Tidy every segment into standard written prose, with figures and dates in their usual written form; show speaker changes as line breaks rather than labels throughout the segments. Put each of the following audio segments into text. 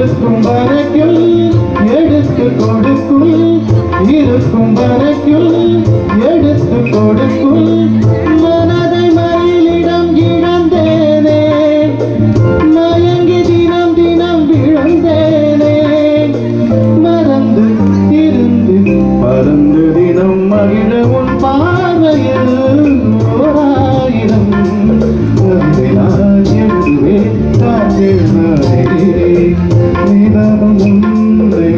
இருக்கும் வரைக்கும் எடுத்து கொடுக்கும் இருக்கும் வரைக்கும் எடுத்து கொடுக்கும் மனதை மயிலிடம் இழந்தேனே மயங்கி தினம் தினம் விழுந்தேனே மறந்து இருந்து பறந்து தினம் மகிழ உன் பார்வையில் ஓராயிரம் எழுதுவே காற்றில் நிதமும் உன்னை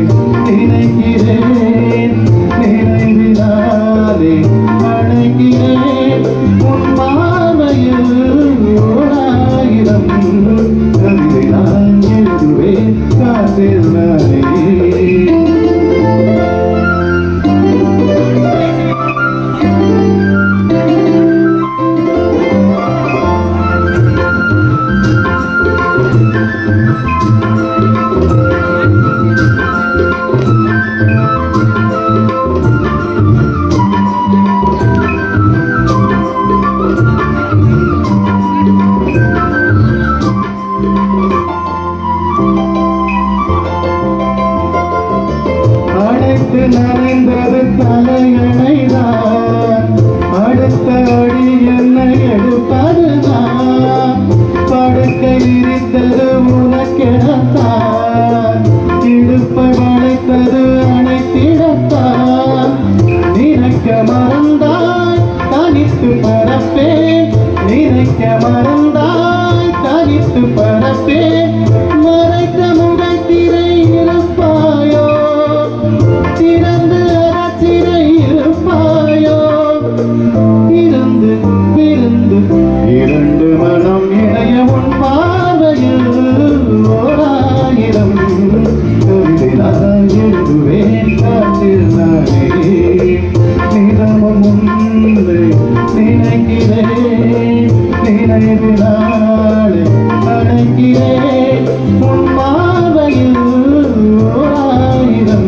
நினைக்கிறேன் நினைவினாலே அழைக்கிறேன் உன் பார்வையில் ஓராயிரம் கவிதை நான் எழுதுவேன் காற்றில் அழைத்து நனைந்தது தலையணைதான் அடுத்த அடி என்னை எடுப்பதுதான் படுக்கை விரித்தது உனக்கெடத்தான் இடுப்பை வளைத்தது அணைத்திடத்தான் நினைக்க மறந்தாய் தனித்து பரப்பேன் நினைக்க மறந்தாய் தனித்து பரப்பேன் மறைத்த முகத்திரை இருப்பாயோ திறந்து அறச்சிறை இருப்பாயோ இருந்து விருந்து இரண்டு மனம் இணைய உன் பார்வையில் ஓராயிரம் கவிதை நான் எழுதுவேன் காற்றில் நானே நிதமும் உன்னை நினைக்கிறேன் நினைவினாலே அழைக்கிறேன் உன் பார்வையில் ஓராயிரம்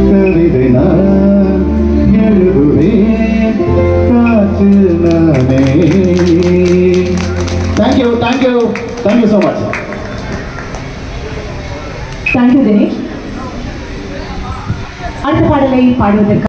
கவிதை நான் எழுதுவேன் காற்றில் நானே. Thank you so much.
Thank you, Dinesh. அடுத்த பாடலை பாடுவதற்கு